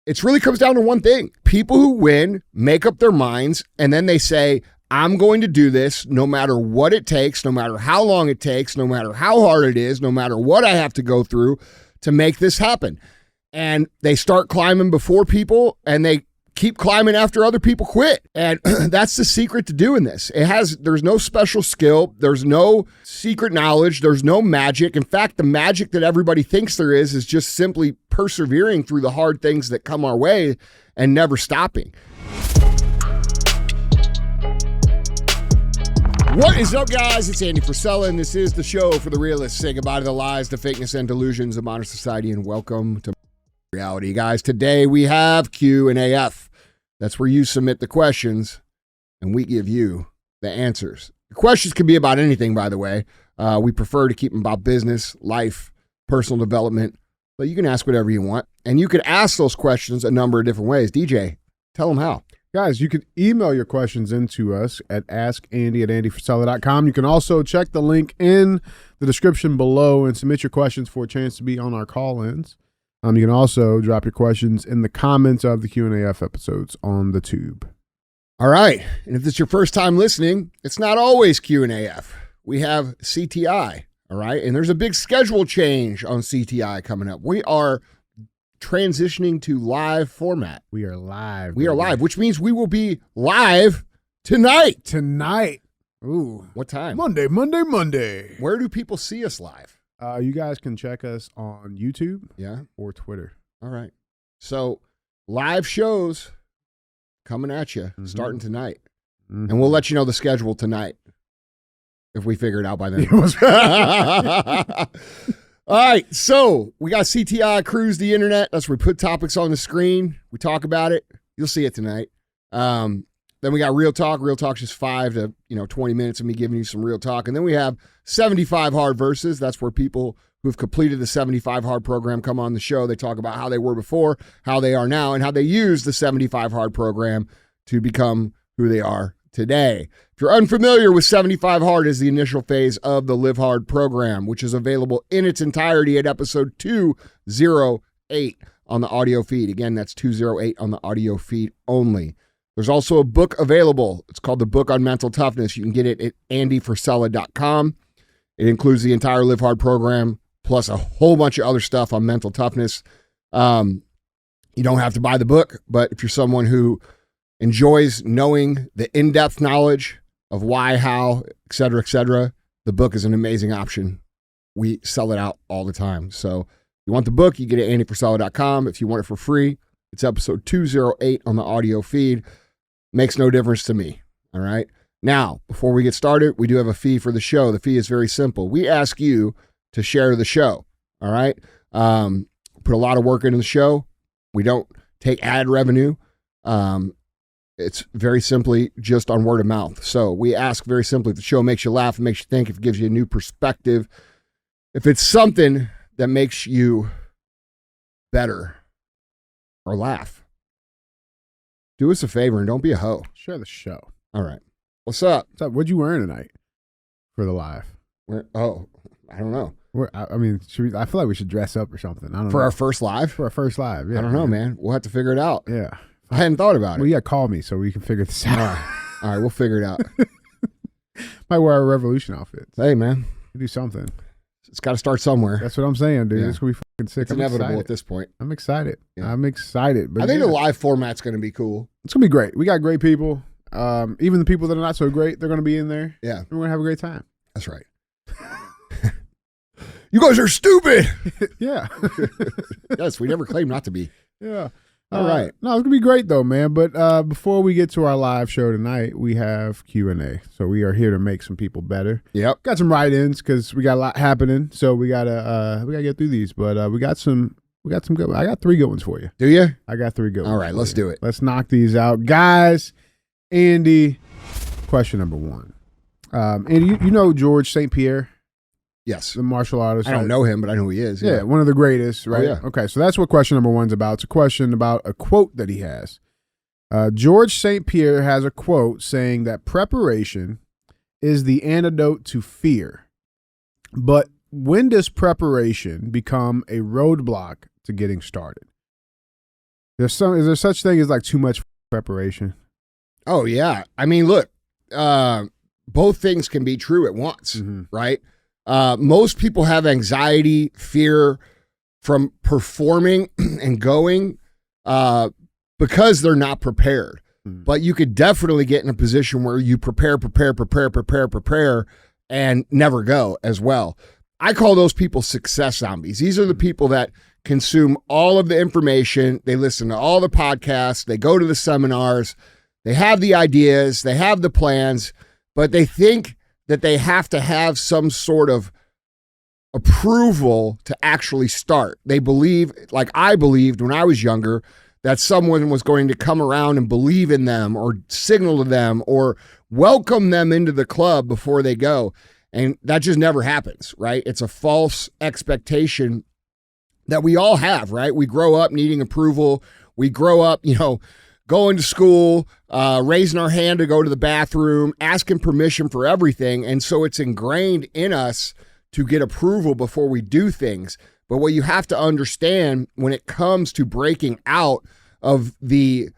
It really comes down to one thing. People who win make up their minds, and then they say, I'm going to do this no matter what it takes, no matter how long it takes, no matter how hard it is, no matter what I have to go through to make this happen. And they start climbing before people, and they keep climbing after other people quit. And that's the secret to doing this. There's no special skill. There's no secret knowledge. There's no magic. In fact, the magic that everybody thinks there is just simply persevering through the hard things that come our way and never stopping. What is up, guys? It's Andy Frisella, and this is the show for the realists. Say goodbye to the lies, the fakeness, and delusions of modern society, and welcome to reality, guys. Today we have Q&AF. That's where you submit the questions, and we give you the answers. The questions can be about anything, by the way. We prefer to keep them about business, life, personal development, but you can ask whatever you want, and you can ask those questions a number of different ways. DJ, tell them how. Guys, you can email your questions into us at askandy@andyfrisella.com. You can also check the link in the description below and submit your questions for a chance to be on our call-ins. You can also drop your questions in the comments of the Q&AF episodes on the tube. All right. And if it's your first time listening, it's not always Q&AF. We have CTI. All right. And there's a big schedule change on CTI coming up. We are transitioning to live format. We are live. We are live, which means we will be live tonight. Tonight. Ooh. What time? Monday. Where do people see us live? You guys can check us on YouTube, or Twitter. All right. So live shows coming at you starting tonight. And we'll let you know the schedule tonight if we figure it out by then. All right, so we got CTI Cruise the Internet. That's where we put topics on the screen. We talk about it. You'll see it tonight. Then we got Real Talk. Real Talk's just 5 to 20 minutes of me giving you some real talk. And then we have 75 Hard Verses. That's where people who've completed the 75 Hard program come on the show. They talk about how they were before, how they are now, and how they use the 75 Hard program to become who they are today. If you're unfamiliar with 75 Hard, is the initial phase of the Live Hard program, which is available in its entirety at episode 208 on the audio feed. Again, that's 208 on the audio feed only. There's also a book available. It's called The Book on Mental Toughness. You can get it at andyfrisella.com. It includes the entire Live Hard program, plus a whole bunch of other stuff on mental toughness. You don't have to buy the book, but if you're someone who enjoys knowing the in-depth knowledge of why, how, et cetera, the book is an amazing option. We sell it out all the time. So if you want the book, you get it at andyfrisella.com. If you want it for free, it's episode 208 on the audio feed. Makes no difference to me. All right. Now, before we get started, we do have a fee for the show. The fee is very simple. We ask you to share the show. All right. Put a lot of work into the show. We don't take ad revenue. It's very simply just on word of mouth. So we ask very simply if the show makes you laugh, makes you think, if it gives you a new perspective, if it's something that makes you better or laugh, do us a favor and don't be a hoe. Share the show. All right. What's up? What's up? What you wearing tonight for the live? I don't know. I mean, I feel like we should dress up or something. I don't know. For our first live? For our first live, yeah. I don't know, man. We'll have to figure it out. Yeah. I hadn't thought about it. Well, yeah, call me so we can figure this out. All right, we'll figure it out. Might wear our Revolution outfits. Hey, man. Do something. It's got to start somewhere. That's what I'm saying, dude. Yeah. It's going to be fucking sick. It's inevitable at this point. I'm excited. Yeah. I'm excited. But I think the live format's going to be cool. It's going to be great. We got great people. Even the people that are not so great, they're going to be in there. Yeah. And we're going to have a great time. That's right. You guys are stupid. Yeah. Yes, we never claimed not to be. Yeah. All right. No, it's going to be great, though, man. But before we get to our live show tonight, we have Q&A. So we are here to make some people better. Yep. Got some write-ins because we got a lot happening. So we gotta get through these. But we got some good. I got 3 good ones for you. Do you? I got 3 good ones. All right, let's do it. Let's knock these out. Guys, Andy, question number 1. Andy, you know George St. Pierre? Yes. The martial artist. I don't know him, but I know who he is. Yeah, one of the greatest, right? Oh, yeah. Okay, so that's what question number 1's about. It's a question about a quote that he has. George St. Pierre has a quote saying that preparation is the antidote to fear. But when does preparation become a roadblock to getting started? Is there such thing as like too much preparation? Oh yeah. I mean, look, both things can be true at once, right? Most people have anxiety, fear from performing and going because they're not prepared. But you could definitely get in a position where you prepare, and never go as well. I call those people success zombies. These are the people that consume all of the information. They listen to all the podcasts. They go to the seminars. They have the ideas. They have the plans, but they think that they have to have some sort of approval to actually start. They believe, like I believed when I was younger, that someone was going to come around and believe in them or signal to them or welcome them into the club before they go. And that just never happens, right? It's a false expectation that we all have, right? We grow up needing approval. We grow up, going to school, raising our hand to go to the bathroom, asking permission for everything. And so it's ingrained in us to get approval before we do things. But what you have to understand when it comes to breaking out of the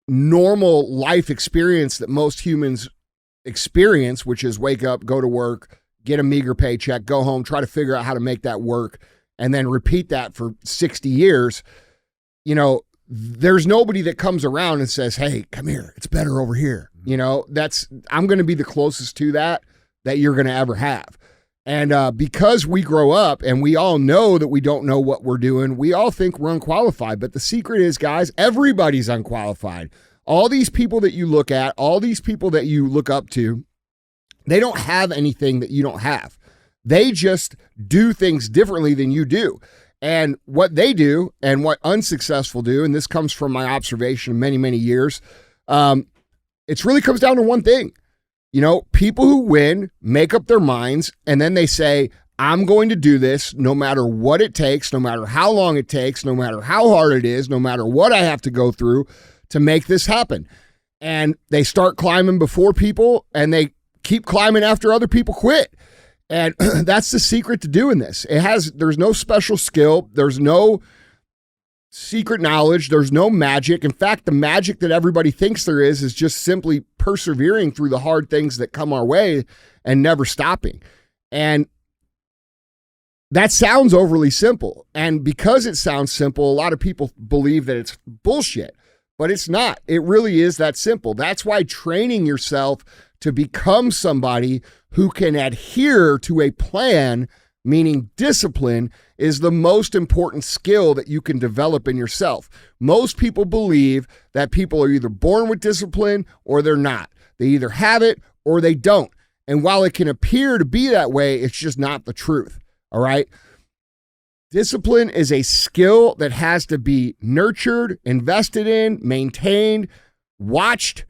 normal life experience that most humans experience, which is wake up, go to work, get a meager paycheck, go home, try to figure out how to make that work, and then repeat that for 60 years, there's nobody that comes around and says, hey, come here, it's better over here. I'm going to be the closest to that you're going to ever have. And because we grow up and we all know that we don't know what we're doing, we all think we're unqualified. But the secret is, guys, everybody's unqualified. All these people that you look at, all these people that you look up to, they don't have anything that you don't have. They just do things differently than you do. And what they do and what unsuccessful do, and this comes from my observation of many, many years, it really comes down to one thing. People who win make up their minds and then they say, I'm going to do this no matter what it takes, no matter how long it takes, no matter how hard it is, no matter what I have to go through to make this happen. And they start climbing before people and they keep climbing after other people quit. And that's the secret to doing this. There's no special skill. There's no secret knowledge. There's no magic. In fact, the magic that everybody thinks there is just simply persevering through the hard things that come our way and never stopping. And that sounds overly simple. And because it sounds simple, a lot of people believe that it's bullshit, but it's not. It really is that simple. That's why training yourself to become somebody who can adhere to a plan, meaning discipline, is the most important skill that you can develop in yourself. Most people believe that people are either born with discipline or they're not. They either have it or they don't. And while it can appear to be that way, it's just not the truth. All right. Discipline is a skill that has to be nurtured, invested in, maintained, watched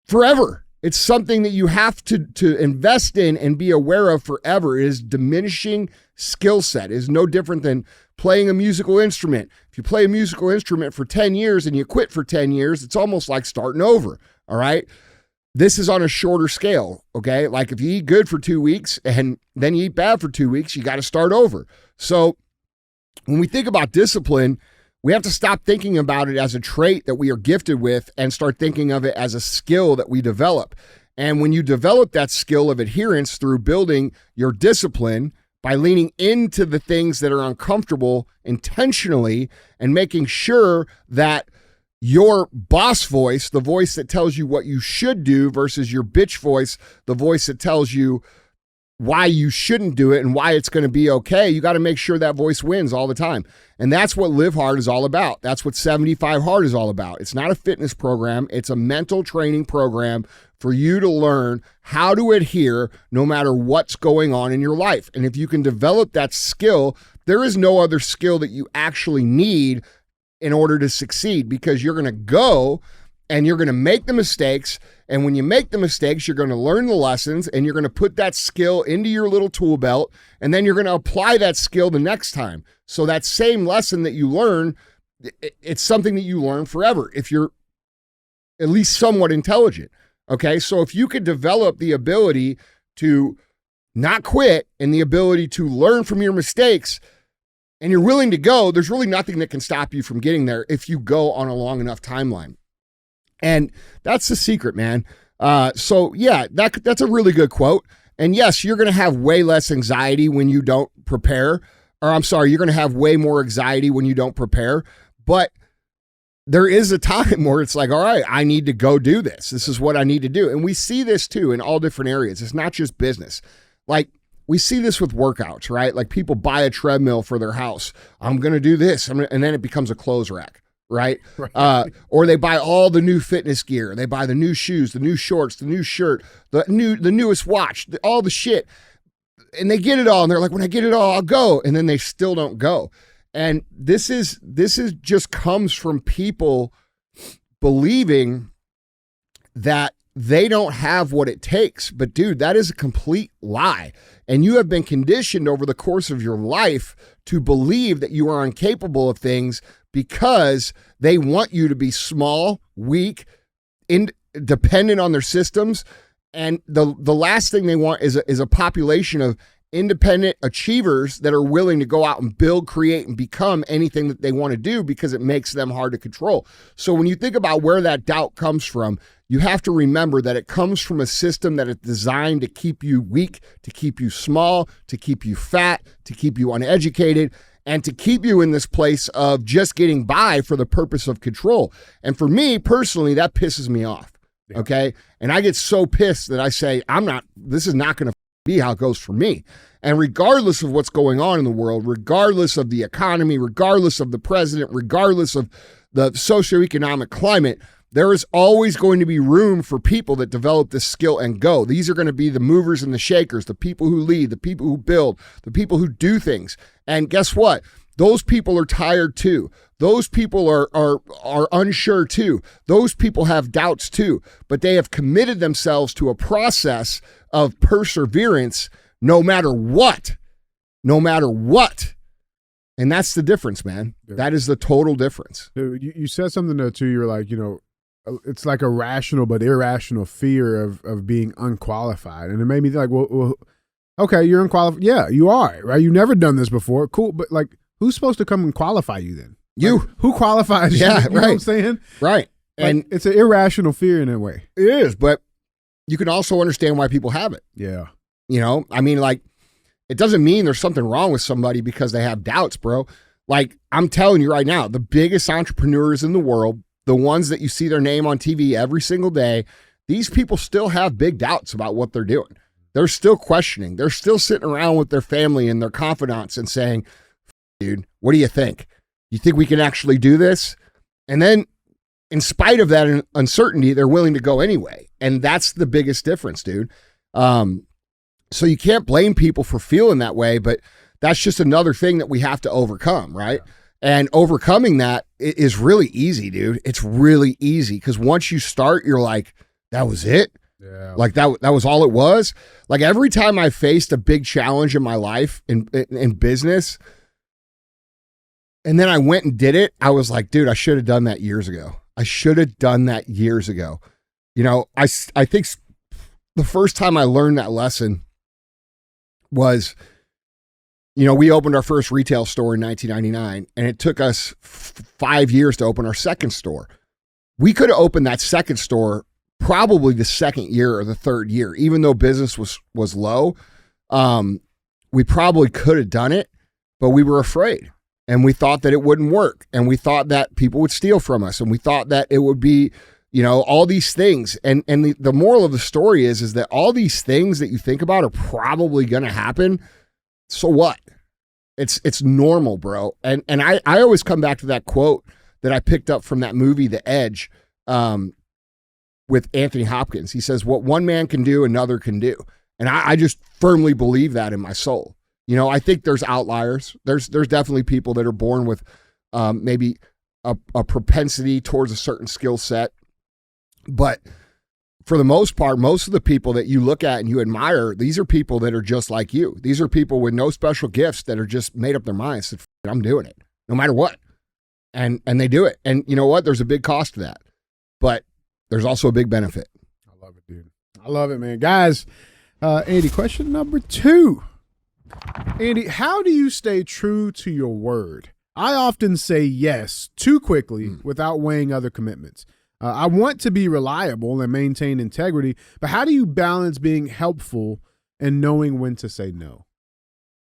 forever. It's something that you have to invest in and be aware of forever. It is diminishing skill set. It is no different than playing a musical instrument. If you play a musical instrument for 10 years and you quit for 10 years, it's almost like starting over. All right. This is on a shorter scale. Okay. Like if you eat good for 2 weeks and then you eat bad for 2 weeks, you got to start over. So when we think about discipline, we have to stop thinking about it as a trait that we are gifted with and start thinking of it as a skill that we develop. And when you develop that skill of adherence through building your discipline by leaning into the things that are uncomfortable intentionally and making sure that your boss voice, the voice that tells you what you should do versus your bitch voice, the voice that tells you why you shouldn't do it and why it's going to be okay, you got to make sure that voice wins all the time. And that's what Live Hard is all about. That's what 75 Hard is all about. It's not a fitness program. It's a mental training program for you to learn how to adhere no matter what's going on in your life. And if you can develop that skill, there is no other skill that you actually need in order to succeed, because you're going to go and you're going to make the mistakes. And when you make the mistakes, you're going to learn the lessons and you're going to put that skill into your little tool belt. And then you're going to apply that skill the next time. So that same lesson that you learn, it's something that you learn forever if you're at least somewhat intelligent. Okay. So if you could develop the ability to not quit and the ability to learn from your mistakes, and you're willing to go, there's really nothing that can stop you from getting there if you go on a long enough timeline. And that's the secret, man. So yeah, that's a really good quote. And yes, you're going to have way less anxiety when you don't prepare. Or I'm sorry, you're going to have way more anxiety when you don't prepare. But there is a time where it's like, all right, I need to go do this. This is what I need to do. And we see this too in all different areas. It's not just business. Like, we see this with workouts, right? Like, people buy a treadmill for their house. I'm going to do this. And then it becomes a clothes rack. Right. Or they buy all the new fitness gear. They buy the new shoes, the new shorts, the new shirt, the newest watch, all the shit. And they get it all. And they're like, when I get it all, I'll go. And then they still don't go. And this is just comes from people believing that they don't have what it takes. But dude, that is a complete lie. And you have been conditioned over the course of your life to believe that you are incapable of things because they want you to be small, weak, dependent on their systems. And the last thing they want is a population of independent achievers that are willing to go out and build, create, and become anything that they want to do, because it makes them hard to control. So when you think about where that doubt comes from, you have to remember that it comes from a system that is designed to keep you weak, to keep you small, to keep you fat, to keep you uneducated, and to keep you in this place of just getting by for the purpose of control. And for me personally, that pisses me off. Yeah. Okay. And I get so pissed that I say, this is not going to be how it goes for me. And regardless of what's going on in the world, regardless of the economy, regardless of the president, regardless of the socioeconomic climate, there is always going to be room for people that develop this skill and go. These are going to be the movers and the shakers, the people who lead, the people who build, the people who do things. And guess what? Those people are tired too. Those people are unsure too. Those people have doubts too. But they have committed themselves to a process of perseverance no matter what. No matter what. And that's the difference, man. Dude. That is the total difference. Dude, you said something there too. You're like, it's like a rational but irrational fear of being unqualified. And it made me think, like, well, okay, you're unqualified. Yeah, you are, right? You've never done this before. Cool. But like, who's supposed to come and qualify you then? You. Like, who qualifies you? Yeah, You know what I'm saying? Right. Like, And it's an irrational fear in a way. it is, but you can also understand why people have it. Yeah. I mean, like, it doesn't mean there's something wrong with somebody because they have doubts, bro. Like, I'm telling you right now, the biggest entrepreneurs in the world, the ones that you see their name on TV every single day, these people still have big doubts about what they're doing. They're still questioning. They're still sitting around with their family and their confidants and saying, dude, what do you think? You think we can actually do this? And then, in spite of that uncertainty, they're willing to go anyway. And that's the biggest difference, dude. So you can't blame people for feeling that way, but that's just another thing that we have to overcome, right? Yeah. And overcoming that is really easy, dude. It's really easy because once you start, you're like, that was it? Yeah. Like that was all it was? Like, every time I faced a big challenge in my life in business, and then I went and did it, I was like, dude, I should have done that years ago. I should have done that years ago. I think the first time I learned that lesson was, we opened our first retail store in 1999, and it took us 5 years to open our second store. We could have opened that second store probably the second year or the third year, even though business was low. We probably could have done it, but we were afraid, and we thought that it wouldn't work, and we thought that people would steal from us, and we thought that it would be, all these things. And the moral of the story is that all these things that you think about are probably going to happen. So what? It's normal, bro. And I always come back to that quote that I picked up from that movie, The Edge, with Anthony Hopkins. He says, what one man can do, another can do. And I just firmly believe that in my soul. I think there's outliers. There's definitely people that are born with maybe a propensity towards a certain skill set. But for the most part, most of the people that you look at and you admire, these are people that are just like you. These are people with no special gifts that are just made up their minds that I'm doing it no matter what. And they do it. And you know what? There's a big cost to that, but there's also a big benefit. I love it, dude. I love it, man. Guys, Andy, question number 2 Andy, how do you stay true to your word? I often say yes too quickly without weighing other commitments. I want to be reliable and maintain integrity, but how do you balance being helpful and knowing when to say no?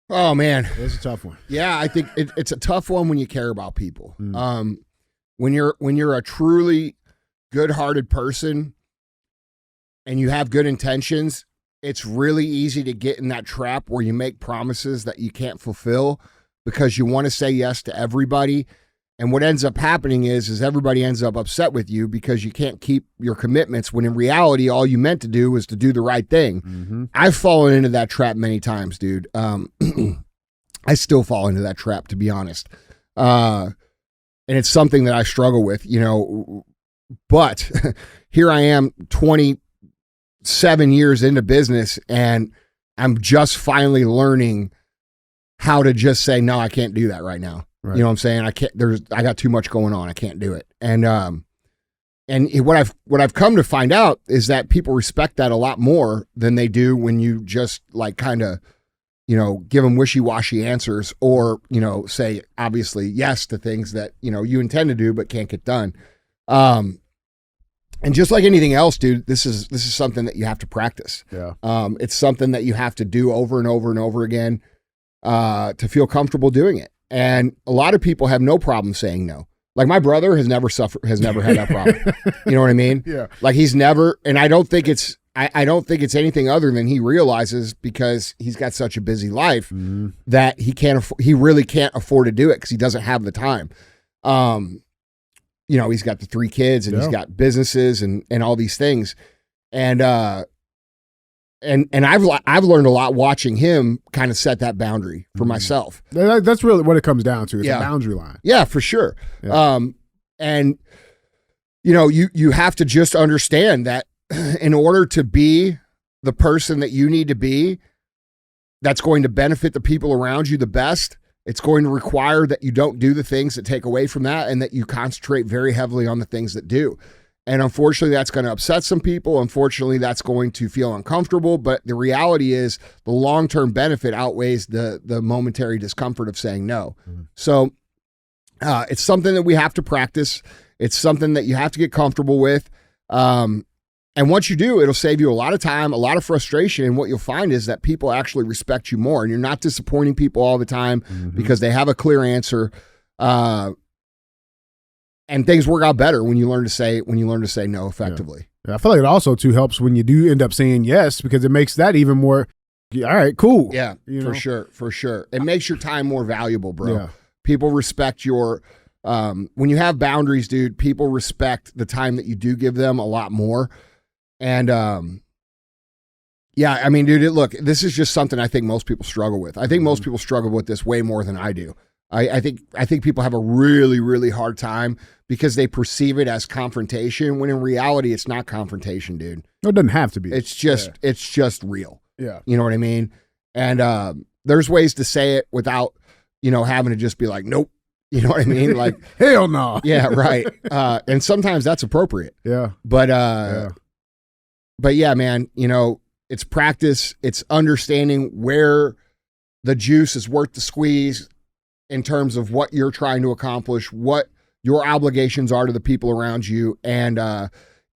Oh, man. That's a tough one. Yeah, I think it's a tough one when you care about people. When you're a truly good-hearted person and you have good intentions, it's really easy to get in that trap where you make promises that you can't fulfill because you want to say yes to everybody. And what ends up happening is everybody ends up upset with you because you can't keep your commitments when in reality, all you meant to do was to do the right thing. I've fallen into that trap many times, dude. I still fall into that trap, to be honest. And it's something that I struggle with, but here I am 27 years into business and I'm just finally learning how to just say, no, I can't do that right now. Right. You know what I'm saying? I got too much going on. I can't do it. And what I've come to find out is that people respect that a lot more than they do when you just like kind of, give them wishy-washy answers or, say obviously yes to things that, you intend to do, but can't get done. And just like anything else, dude, this is something that you have to practice. Yeah. It's something that you have to do over and over and over again, to feel comfortable doing it. And a lot of people have no problem saying no. Like my brother has never had that problem. You know what I mean? Yeah. Like he's never, and I don't think it's anything other than he realizes because he's got such a busy life that he really can't afford to do it because he doesn't have the time. He's got the 3 kids and he's got businesses and all these things. And I've learned a lot watching him kind of set that boundary for myself. That's really what it comes down to. It's a boundary line. Yeah, for sure. Yeah. And you have to just understand that in order to be the person that you need to be, that's going to benefit the people around you the best. It's going to require that you don't do the things that take away from that and that you concentrate very heavily on the things that do. And unfortunately, that's going to upset some people. Unfortunately, that's going to feel uncomfortable. But the reality is the long-term benefit outweighs the momentary discomfort of saying no. So it's something that we have to practice. It's something that you have to get comfortable with. And once you do, it'll save you a lot of time, a lot of frustration. And what you'll find is that people actually respect you more. And you're not disappointing people all the time because they have a clear answer. And things work out better when you learn to say no effectively. Yeah. I feel like it also too helps when you do end up saying yes because it makes that even more. All right, cool. Yeah, for sure. It makes your time more valuable, bro. Yeah. People respect your. When you have boundaries, dude, people respect the time that you do give them a lot more. And yeah, I mean, dude, look, this is just something I think most people struggle with. I think most people struggle with this way more than I do. I think people have a really, really hard time because they perceive it as confrontation when in reality it's not confrontation, dude. No, it doesn't have to be. It's just real. Yeah. You know what I mean? And there's ways to say it without, having to just be like, nope. You know what I mean? Like hell no. Yeah, right. And sometimes that's appropriate. Yeah. But yeah, man, it's practice. It's understanding where the juice is worth the squeeze in terms of what you're trying to accomplish, what your obligations are to the people around you. And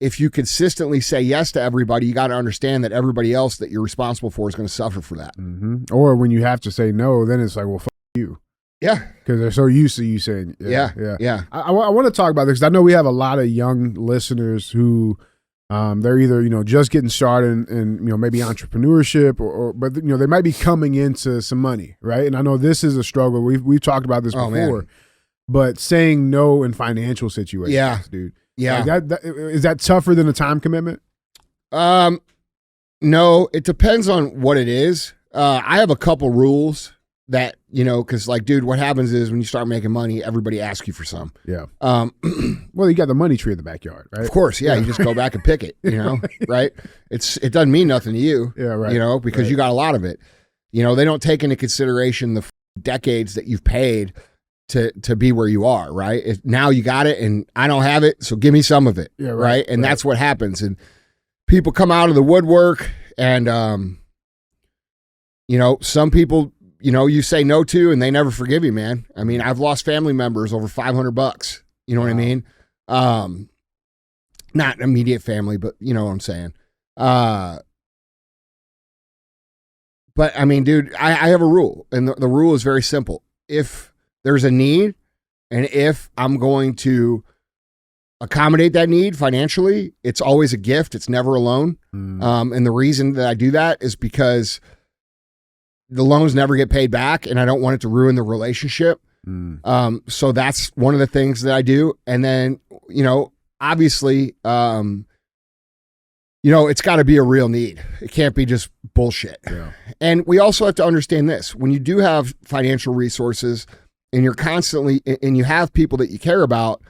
if you consistently say yes to everybody, you got to understand that everybody else that you're responsible for is going to suffer for that. Or when you have to say no, then it's like, well, fuck you. Yeah. Because they're so used to you saying, yeah. I want to talk about this because I know we have a lot of young listeners who they're either, just getting started in maybe entrepreneurship but they might be coming into some money, right? And I know this is a struggle. We've talked about this before, but saying no in financial situations, dude. Yeah. Like is that tougher than a time commitment? No, it depends on what it is. I have a couple rules that, because like, dude, what happens is when you start making money, everybody asks you for some. Yeah. Well, you got the money tree in the backyard, right? Of course. Yeah. You just go back and pick it, right? It doesn't mean nothing to you. Yeah. Right. Because you got a lot of it. They don't take into consideration the decades that you've paid to be where you are, right? Now you got it and I don't have it, so give me some of it. Yeah. Right. And that's what happens. And people come out of the woodwork and, some people you say no to, and they never forgive you, man. I mean, I've lost family members over $500. You know what I mean? Not immediate family, but you know what I'm saying. But I mean, dude, I have a rule, and the rule is very simple. If there's a need, and if I'm going to accommodate that need financially, it's always a gift. It's never a loan. And the reason that I do that is because the loans never get paid back, and I don't want it to ruin the relationship. So that's one of the things that I do. And then, obviously, it's got to be a real need. It can't be just bullshit. Yeah. And we also have to understand this. When you do have financial resources and you're constantly, and you have people that you care about,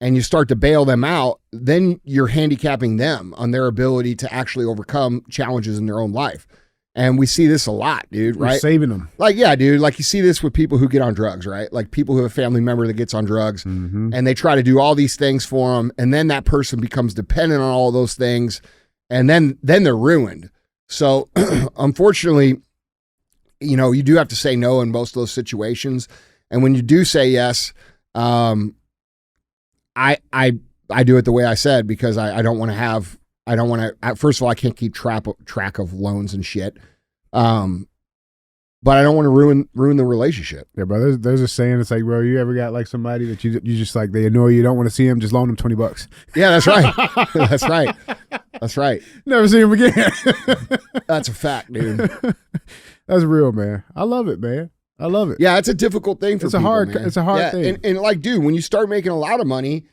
and you start to bail them out, then you're handicapping them on their ability to actually overcome challenges in their own life. And we see this a lot, dude, right? You're saving them. Like, yeah, dude, like you see this with people who get on drugs, right? Like people who have a family member that gets on drugs, and they try to do all these things for them, and then that person becomes dependent on all those things, and then they're ruined. So unfortunately, you do have to say no in most of those situations. And when you do say yes, I do it the way I said, because I don't want to first of all, I can't keep track of loans and shit. But I don't want to ruin the relationship. Yeah, bro. There's a saying. It's like, bro, you ever got like somebody that you just like, they annoy you, don't want to see them, just loan them $20. Yeah, that's right. That's right. That's right. Never see him again. That's a fact, dude. That's real, man. I love it, man. I love it. Yeah, it's a difficult thing for people, man. It's a hard thing. And like, dude, when you start making a lot of money,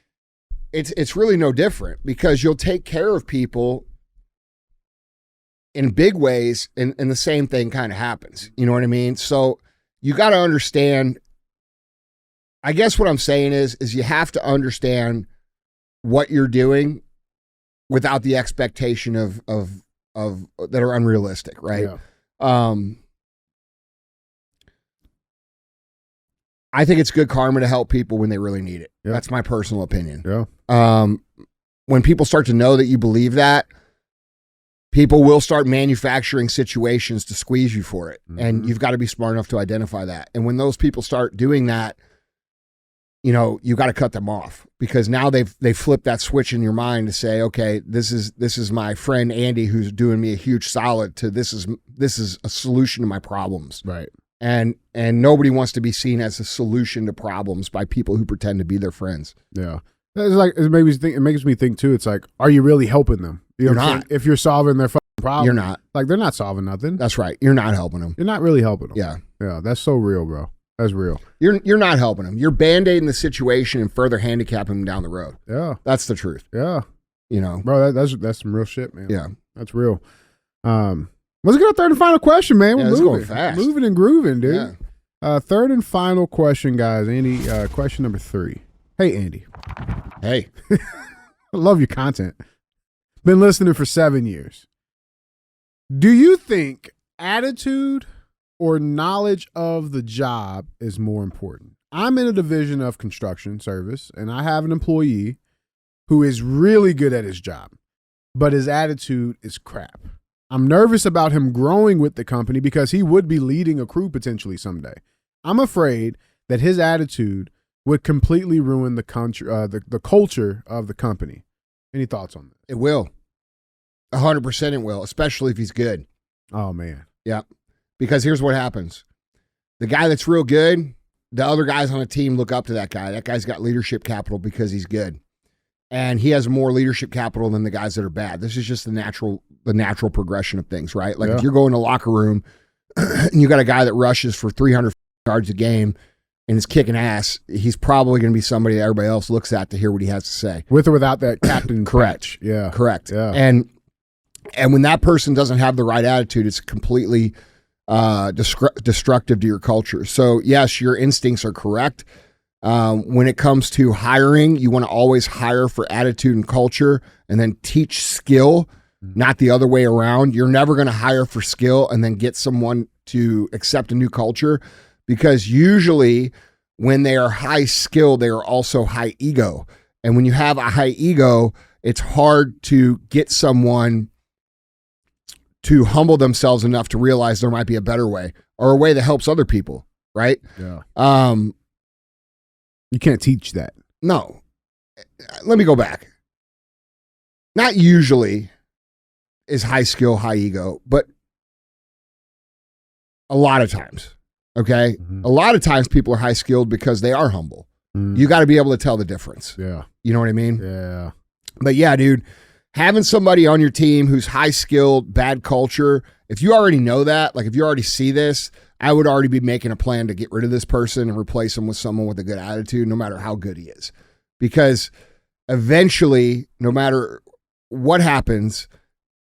it's really no different, because you'll take care of people in big ways, and the same thing kind of happens. You know what I mean? So you got to understand, I guess what I'm saying is you have to understand what you're doing without the expectation of that are unrealistic, right? Yeah. I think it's good karma to help people when they really need it. Yeah. That's my personal opinion. Yeah. When people start to know that you believe that, people will start manufacturing situations to squeeze you for it. And you've got to be smart enough to identify that. And when those people start doing that, you got to cut them off, because now they've flipped that switch in your mind to say, okay, this is my friend Andy who's doing me a huge solid, to this is a solution to my problems. Right. And nobody wants to be seen as a solution to problems by people who pretend to be their friends. Yeah. It's like, it makes me think too. It's like, are you really helping them? You're not. If you're solving their fucking problem, you're not. Like, they're not solving nothing. That's right. You're not helping them. You're not really helping them. Yeah. Yeah. That's so real, bro. That's real. You're not helping them. You're band-aiding the situation and further handicapping them down the road. Yeah. That's the truth. Yeah. Bro, that's some real shit, man. Yeah. That's real. Let's get our third and final question, man. We're going fast. Moving and grooving, dude. Yeah. Third and final question, guys. Andy, question number 3. Hey, Andy. Hey. I love your content. Been listening for 7 years. Do you think attitude or knowledge of the job is more important? I'm in a division of construction service, and I have an employee who is really good at his job, but his attitude is crap. I'm nervous about him growing with the company because he would be leading a crew potentially someday. I'm afraid that his attitude would completely ruin the culture of the company. Any thoughts on that? It will. 100% it will, especially if he's good. Oh, man. Yeah. Because here's what happens. The guy that's real good, the other guys on the team look up to that guy. That guy's got leadership capital because he's good. And he has more leadership capital than the guys that are bad. This is just the natural progression of things, right? Like if you're going to locker room and you got a guy that rushes for 300 yards a game and is kicking ass, he's probably going to be somebody that everybody else looks at to hear what he has to say. With or without that captain. Correct. Patch. Yeah. Correct. Yeah. And when that person doesn't have the right attitude, it's completely destructive to your culture. So yes, your instincts are correct. When it comes to hiring, you want to always hire for attitude and culture and then teach skill, not the other way around. You're never going to hire for skill and then get someone to accept a new culture, because usually when they are high skill, they are also high ego. And when you have a high ego, it's hard to get someone to humble themselves enough to realize there might be a better way or a way that helps other people, right? Yeah. You can't teach that. No. Let me go back. Not usually is high skill, high ego, but a lot of times, okay? Mm-hmm. A lot of times people are high skilled because they are humble. Mm. You got to be able to tell the difference. Yeah. You know what I mean? Yeah. But yeah, dude, having somebody on your team who's high skilled, bad culture, if you already know that, like if you already see this, I would already be making a plan to get rid of this person and replace him with someone with a good attitude, no matter how good he is. Because eventually, no matter what happens,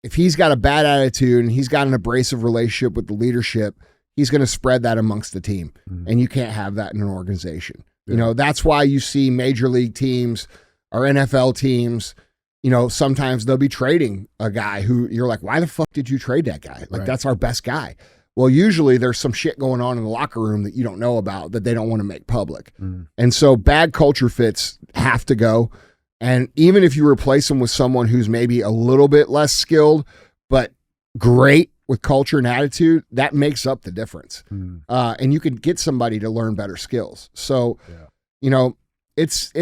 if he's got a bad attitude and he's got an abrasive relationship with the leadership, he's going to spread that amongst the team. Mm. And you can't have that in an organization. Yeah. You know, that's why you see major league teams or NFL teams, you know, sometimes they'll be trading a guy who you're like, why the fuck did you trade that guy? Like, right. That's our best guy. Well, usually there's some shit going on in the locker room that you don't know about that they don't want to make public. Mm. And so bad culture fits have to go. And even if you replace them with someone who's maybe a little bit less skilled, but great with culture and attitude, that makes up the difference. Mm. And you can get somebody to learn better skills. So, Yeah. you know, it's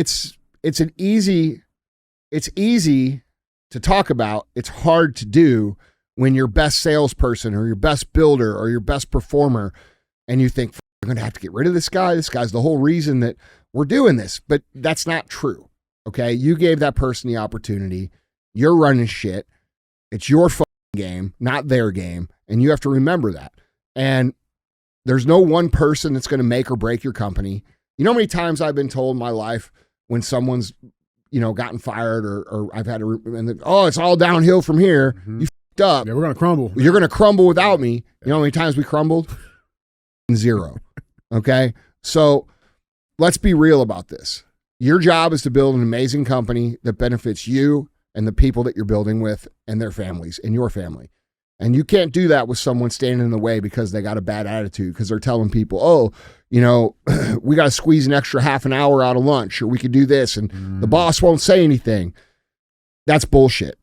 easy to talk about. It's hard to do when your best salesperson or your best builder or your best performer, and you think, we're going to have to get rid of this guy. This guy's the whole reason that we're doing this. But that's not true. Okay. You gave that person the opportunity. You're running shit. It's your fucking game, not their game. And you have to remember that. And there's no one person that's going to make or break your company. You know how many times I've been told in my life when someone's, you know, gotten fired or I've had to, it's all downhill from here. Mm-hmm. You fucked up. Yeah, we're going to crumble. You're going to crumble without me. You know how many times we crumbled? 0. Okay. So let's be real about this. Your job is to build an amazing company that benefits you and the people that you're building with and their families and your family. And you can't do that with someone standing in the way because they got a bad attitude, because they're telling people, oh, you know, we got to squeeze an extra half an hour out of lunch, or we could do this, and the boss won't say anything. That's bullshit.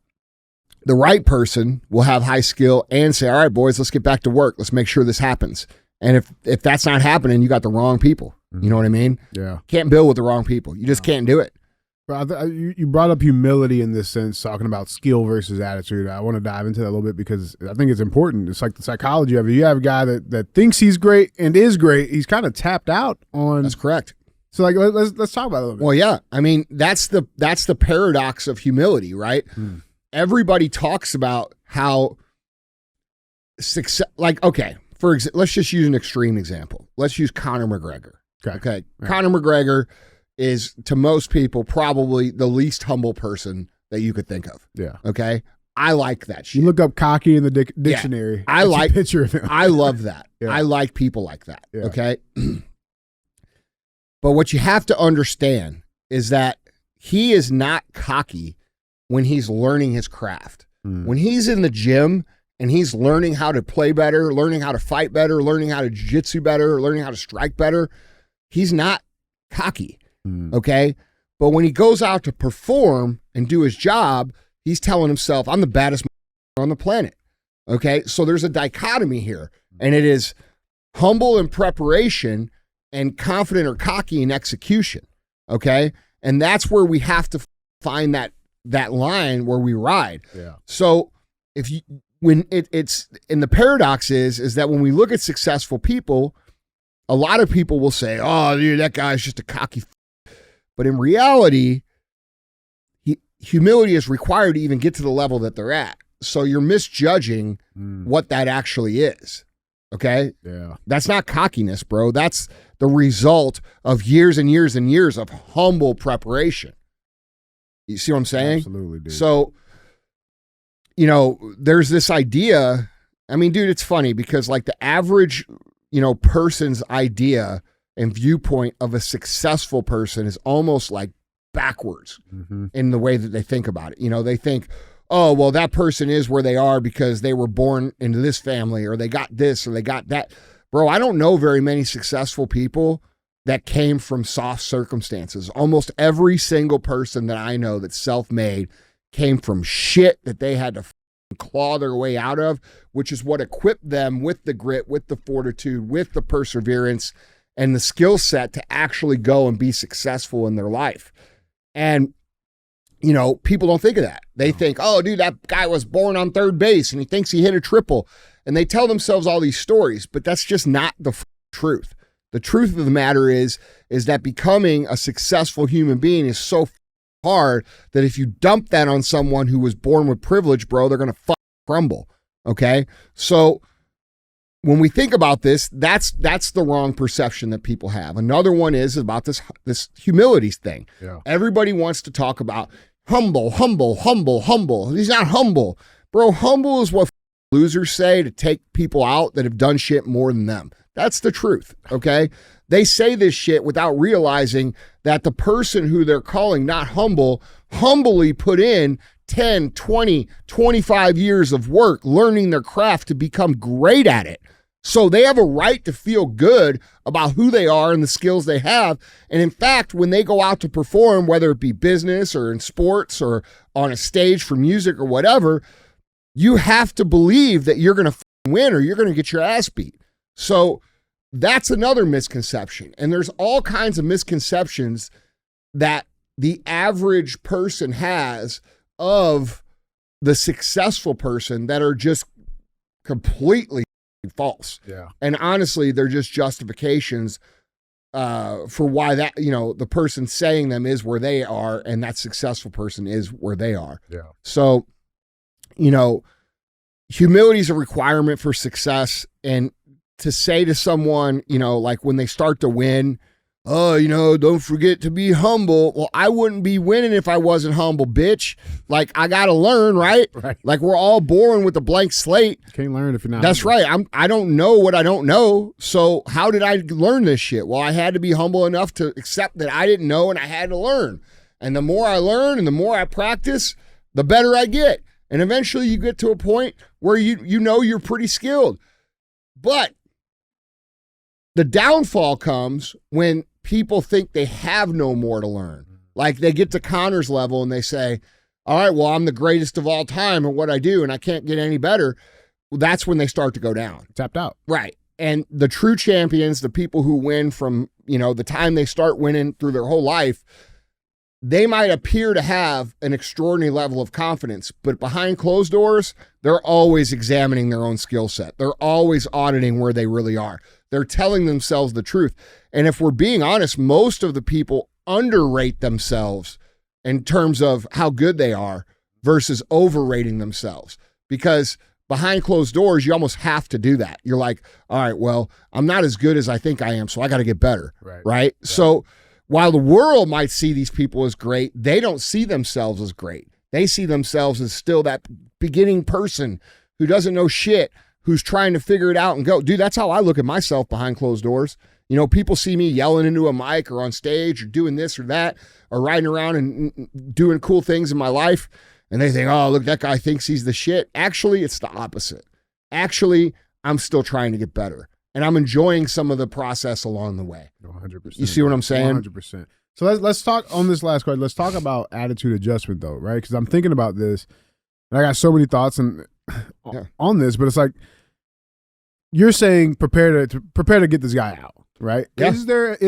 The right person will have high skill and say, all right, boys, let's get back to work. Let's make sure this happens. And if that's not happening, you got the wrong people. You know what I mean? Yeah. Can't build with the wrong people. You just can't do it. You brought up humility in this sense, talking about skill versus attitude. I want to dive into that a little bit because I think it's important. It's like the psychology of it. You have a guy that thinks he's great and is great. He's kind of tapped out on. That's correct. So like let's talk about it a little bit. Well, yeah. I mean, that's the paradox of humility, right? Everybody talks about how success. Like, okay, let's just use an extreme example. Let's use Conor McGregor. Okay. Right. Conor McGregor is, to most people, probably the least humble person that you could think of. Yeah. Okay. I like that shit. You look up cocky in the dictionary. Yeah. I like picture of him. I love that. Yeah. I like people like that. Yeah. Okay. But what you have to understand is that he is not cocky when he's learning his craft. When he's in the gym and he's learning how to play better, learning how to fight better, learning how to jiu-jitsu better, learning how to strike better, he's not cocky. Okay. But when he goes out to perform and do his job, he's telling himself, I'm the baddest on the planet. Okay. So there's a dichotomy here, and it is humble in preparation and confident or cocky in execution. Okay. And that's where we have to find that line where we ride. Yeah. So it's and the paradox is that when we look at successful people, a lot of people will say, oh, dude, that guy's just a cocky. But in reality, humility is required to even get to the level that they're at. So you're misjudging what that actually is. Okay? Yeah. That's not cockiness, bro. That's the result of years and years and years of humble preparation. You see what I'm saying? Absolutely, dude. So, you know, there's this idea. I mean, dude, it's funny because like the average, you know, person's idea and viewpoint of a successful person is almost like backwards in the way that they think about it. You know, they think, oh, well, that person is where they are because they were born into this family, or they got this, or they got that. Bro, I don't know very many successful people that came from soft circumstances. Almost every single person that I know that's self-made came from shit that they had to claw their way out of, which is what equipped them with the grit, with the fortitude, with the perseverance, and the skill set to actually go and be successful in their life. And, you know, people don't think of that. They think, oh, dude, that guy was born on third base and he thinks he hit a triple. And they tell themselves all these stories, but that's just not the truth. The truth of the matter is that becoming a successful human being is so hard that if you dump that on someone who was born with privilege, bro, they're going to crumble. Okay. So when we think about this, that's the wrong perception that people have. Another one is about this humility thing. Yeah. Everybody wants to talk about humble. He's not humble. Bro, humble is what losers say to take people out that have done shit more than them. That's the truth, okay? They say this shit without realizing that the person who they're calling not humble, humbly put in 10, 20, 25 years of work learning their craft to become great at it. So they have a right to feel good about who they are and the skills they have. And in fact, when they go out to perform, whether it be business or in sports or on a stage for music or whatever, you have to believe that you're going to win or you're going to get your ass beat. So that's another misconception. And there's all kinds of misconceptions that the average person has of the successful person that are just completely false. Yeah. And honestly, they're just justifications for why that, you know, the person saying them is where they are and that successful person is where they are. Yeah. So, you know, humility is a requirement for success. And to say to someone, you know, like when they start to win, oh, you know, don't forget to be humble. Well, I wouldn't be winning if I wasn't humble, bitch. Like, I got to learn, right? Right. Like, we're all born with a blank slate. You can't learn if you're not. That's humble. right. I don't know what I don't know. So how did I learn this shit? Well, I had to be humble enough to accept that I didn't know and I had to learn. And the more I learn and the more I practice, the better I get. And eventually you get to a point where you know you're pretty skilled. But the downfall comes when people think they have no more to learn. Like they get to Connor's level and they say, all right, well, I'm the greatest of all time at what I do and I can't get any better. Well, that's when they start to go down. Tapped out. Right. And the true champions, the people who win from, you know, the time they start winning through their whole life, they might appear to have an extraordinary level of confidence, but behind closed doors, they're always examining their own skill set. They're always auditing where they really are. They're telling themselves the truth. And if we're being honest, most of the people underrate themselves in terms of how good they are versus overrating themselves. Because behind closed doors, you almost have to do that. You're like, all right, well, I'm not as good as I think I am, so I got to get better. Right? So while the world might see these people as great, they don't see themselves as great. They see themselves as still that beginning person who doesn't know shit, who's trying to figure it out and go. Dude, that's how I look at myself behind closed doors. You know, people see me yelling into a mic or on stage or doing this or that or riding around and doing cool things in my life. And they think, oh, look, that guy thinks he's the shit. Actually, it's the opposite. Actually, I'm still trying to get better. And I'm enjoying some of the process along the way. 100%. You see what I'm saying? 100%. So let's talk on this last question. Let's talk about attitude adjustment, though, right? Because I'm thinking about this, and I got so many thoughts on this, but it's like you're saying prepare to get this guy out, right? Yeah. Is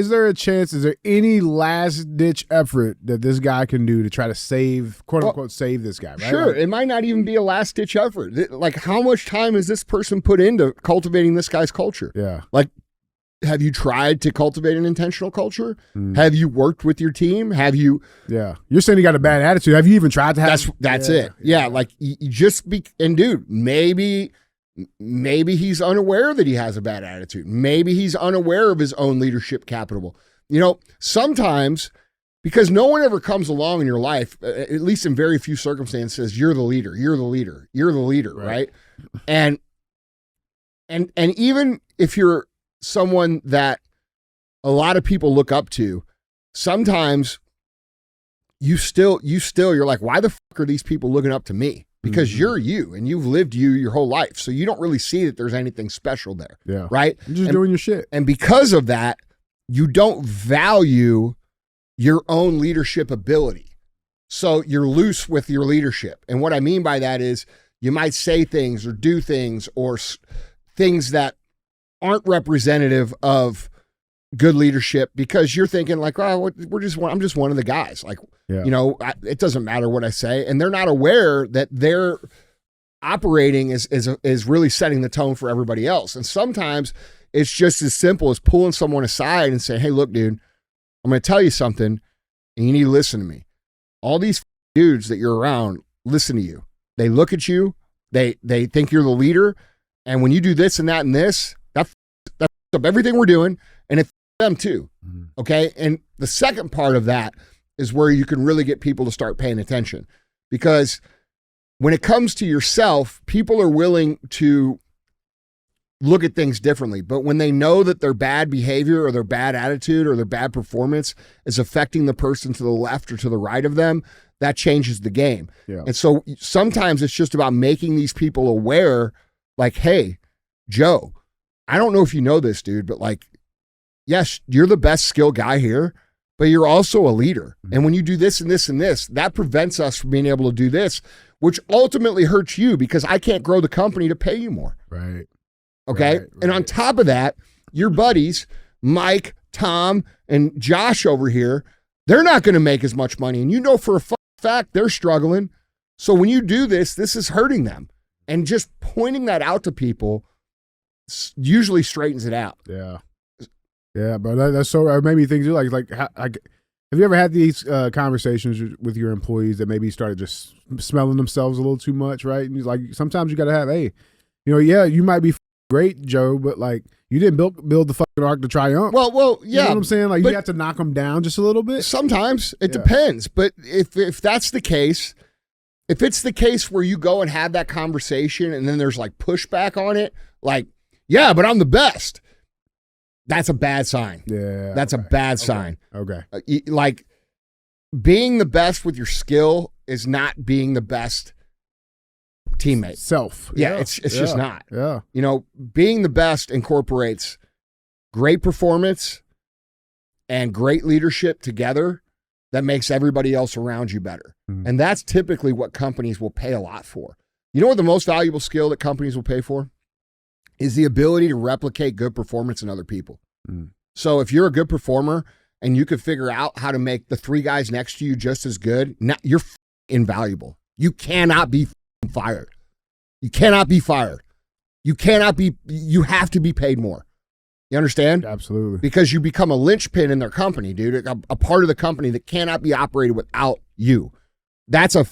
there a chance? Is there any last ditch effort that this guy can do to try to save, quote unquote, save this guy? Right? Sure, Like, it might not even be a last ditch effort. Like, how much time has this person put into cultivating this guy's culture? yeah. Like, have you tried to cultivate an intentional culture? Have you worked with your team? Have you? Yeah. You're saying he got a bad attitude. Have you even tried to have? That's it. Yeah, like you just be. And dude, maybe he's unaware that he has a bad attitude. Maybe he's unaware of his own leadership capital. You know, sometimes because no one ever comes along in your life, at least in very few circumstances, you're the leader. You're the leader. You're the leader, right? And even if you're someone that a lot of people look up to, sometimes you're like, why the fuck are these people looking up to me? Because you're you and you've lived your whole life. So you don't really see that there's anything special there. Yeah. Right. You're just doing your shit. And because of that, you don't value your own leadership ability. So you're loose with your leadership. And what I mean by that is you might say things or do things or things that aren't representative of good leadership because you're thinking like, oh, I'm just one of the guys. Like, it doesn't matter what I say. And they're not aware that they're operating is really setting the tone for everybody else. And sometimes it's just as simple as pulling someone aside and saying, hey, look, dude, I'm going to tell you something and you need to listen to me. All these dudes that you're around listen to you. They look at you. They think you're the leader. And when you do this and that and this, that up everything we're doing. And it them too. Okay. And the second part of that is where you can really get people to start paying attention, because when it comes to yourself, people are willing to look at things differently. But when they know that their bad behavior or their bad attitude or their bad performance is affecting the person to the left or to the right of them, that changes the game. Yeah. And so sometimes it's just about making these people aware, like, hey, Joe, I don't know if you know this, dude, but like, yes, you're the best skill guy here, but you're also a leader. And when you do this and this and this, that prevents us from being able to do this, which ultimately hurts you because I can't grow the company to pay you more. Right. Okay. Right. And on top of that, your buddies, Mike, Tom, and Josh over here, they're not going to make as much money. And you know for a fact they're struggling. So when you do this, this is hurting them. And just pointing that out to people usually straightens it out. Yeah. Yeah, but that's so it made me think too. Like, have you ever had these conversations with your employees that maybe started just smelling themselves a little too much, right? And like sometimes you got to have, hey, yeah, you might be great, Joe, but like you didn't build the fucking Arc to Triumph. Well, yeah. You know what I'm saying? Like you have to knock them down just a little bit. Sometimes it depends, but if that's the case, if it's the case where you go and have that conversation and then there's like pushback on it, like, yeah, but I'm the best. That's a bad sign. Yeah. That's a bad sign. Okay. Like being the best with your skill is not being the best teammate. Self. Yeah. It's just not. Yeah. Being the best incorporates great performance and great leadership together that makes everybody else around you better. And that's typically what companies will pay a lot for. You know what the most valuable skill that companies will pay for? Is the ability to replicate good performance in other people. So if you're a good performer and you could figure out how to make the three guys next to you just as good, you're invaluable. You cannot be fired. You cannot be fired. You have to be paid more. You understand? Absolutely. Because you become a linchpin in their company, dude, a part of the company that cannot be operated without you. That's a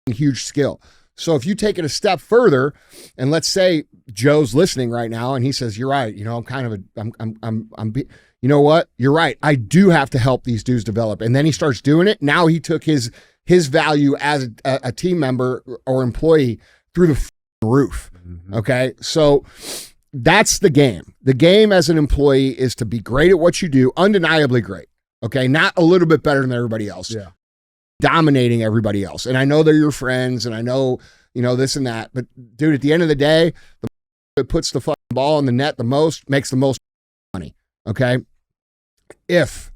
huge skill. So if you take it a step further, and let's say Joe's listening right now, and he says, "You're right. I'm kind of you know what? You're right. I do have to help these dudes develop." And then he starts doing it. Now he took his value as a team member or employee through the roof. Okay, so that's the game. The game as an employee is to be great at what you do, undeniably great. Okay, not a little bit better than everybody else. Yeah. Dominating everybody else. And I know they're your friends and I know, this and that, but dude, at the end of the day, the that puts the fucking ball in the net the most makes the most money. Okay. If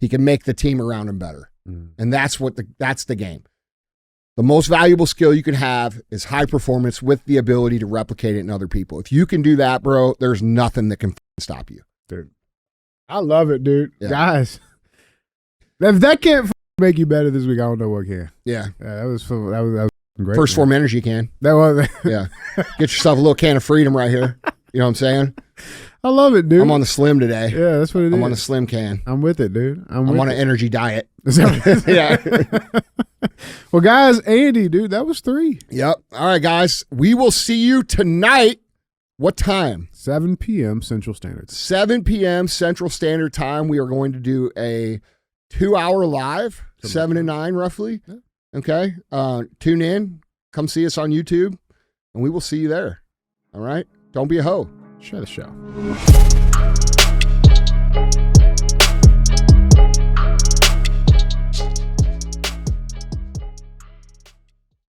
he can make the team around him better. And that's the game. The most valuable skill you can have is high performance with the ability to replicate it in other people. If you can do that, bro, there's nothing that can stop you. Dude. I love it, dude. Yeah. Guys, if that can't make you better this week, I don't know what can. Yeah. That was great. First Form Energy can. That was yeah. Get yourself a little can of freedom right here. You know what I'm saying? I love it, dude. I'm on the slim today. Yeah, that's what it is. I'm on the slim can. I'm with it, dude. I'm on an energy diet. Yeah. Well, guys, Andy, dude, that was 3. Yep. All right, guys. We will see you tonight. What time? 7 p.m. Central Standard. 7 p.m. Central Standard Time. We are going to do a 2-hour live, 7 to 9 roughly. Yeah. Okay. Tune in. Come see us on YouTube, and we will see you there. All right. Don't be a hoe. Share the show.